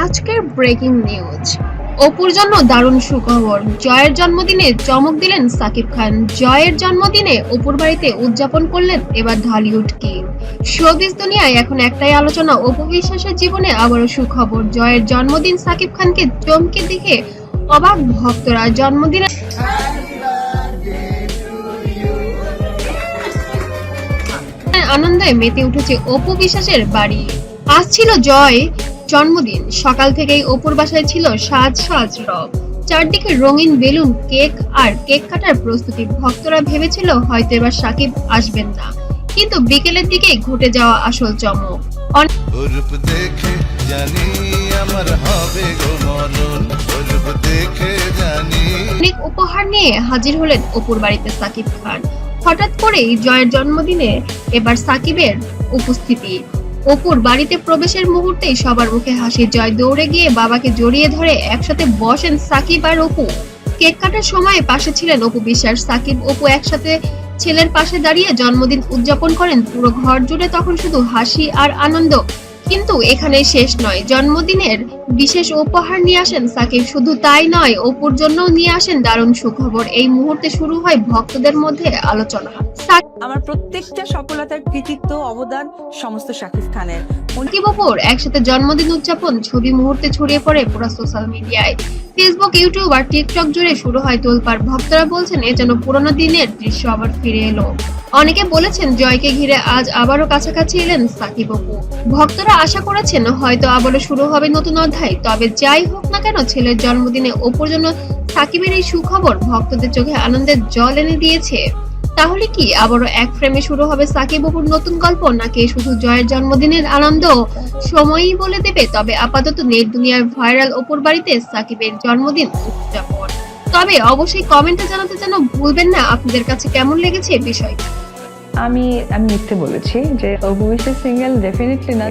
আজকের breaking news, অপুর জন্য দারুণ সুখবর। জয়ের জন্মদিনে চমক দিলেন সাকিব খান। জয়ের জন্মদিনে অপুর বাড়িতে উদযাপন করলেন এবার ঢালিউড কিং। শোবিজ দুনিয়ায় এখন একটাই আলোচনা, অপু বিশ্বাসের জীবনে আবারও সুখবর। জয়ের জন্মদিন, সাকিব খানকে চমকে দেখে অবাক ভক্তরা। জন্মদিনে আনন্দে মেতে উঠেছে অপু বিশ্বাসের বাড়ি। আজ ছিল জয় জন্মদিন। সকাল থেকেই অপুর বাসায় ছিল সাজ রব। চারদিকে রঙিন বেলুন, কেক আর কেক কাটার প্রস্তুতি। ভক্তরা ভেবেছিল হয়তো এবার সাকিব আসবেন না, কিন্তু বিকেলের দিকেই ঘটে যাওয়া আসল চমক। অনেক উপহার নিয়ে হাজির হলেন অপুর বাড়িতে সাকিব খান। হঠাৎ করেই জয়ের জন্মদিনে এবার সাকিবের উপস্থিতি। অপুর বাড়িতে প্রবেশের মুহূর্তেই সবার মুখে হাসি। জয় দৌড়ে গিয়ে বাবাকে জড়িয়ে ধরে একসাথে বসেন সাকিব আর অপু। কেক কাটার সময় পাশে ছিলেন অপু বিশ্বাস। সাকিব অপু একসাথে ছেলের পাশে দাঁড়িয়ে জন্মদিন উদযাপন করেন। পুরো ঘর জুড়ে তখন শুধু হাসি আর আনন্দ। কিন্তু এখানেই শেষ নয়, জন্মদিনের বিশেষ উপহার নিয়ে আসেন সাকিব। শুধু তাই নয়, অপুর জন্য নিয়ে আসেন দারুণ সুখবর। এই মুহূর্তে শুরু হয় ভক্তদের মধ্যে আলোচনা। আমার প্রত্যেকটা সফলতার কৃতিত্ব, অবদান সমস্ত শাকিব খানের। সাকিব অপুর একসাথে জন্মদিন উদযাপন ছবি মুহূর্তে ছড়িয়ে পড়ে পুরো সোশ্যাল মিডিয়ায়। ফেসবুক, ইউটিউব আর টিকটক জুড়ে শুরু হয় তোলপাড়। ভক্তরা বলছেন এ যেন পুরোনো দিনের দৃশ্য আবার ফিরে এলো। অনেকে বলেছেন জয়কে ঘিরে আজ আবারও কাছাকাছি এলেন সাকিব অপু। ভক্তরা আশা করেছেন হয়তো আবারও শুরু হবে নতুন অধ্যায়। তবে যাই হোক না কেন, ছেলের জন্মদিনে অপুর জন্য সাকিবের এই সুখবর ভক্তদের চোখে আনন্দের জল এনে দিয়েছে। তাহলে কি আবারও এক ফ্রেমে শুরু হবে সাকিব অপুর নতুন গল্প, নাকি শুধু জয়ের জন্মদিনের আনন্দ সময়ই বলে দেবে? তবে আপাতত নেট দুনিয়ার ভাইরাল অপুর বাড়িতে সাকিবের জন্মদিন উদযাপন। তবে অবশ্যই কমেন্টে জানাতে যেন ভুলবেন না আপনাদের কাছে কেমন লেগেছে বিষয়টা। আমি মিথ্যে বলেছি যে অপু বিশ্বাস সিঙ্গেল, ডেফিনেটলি না।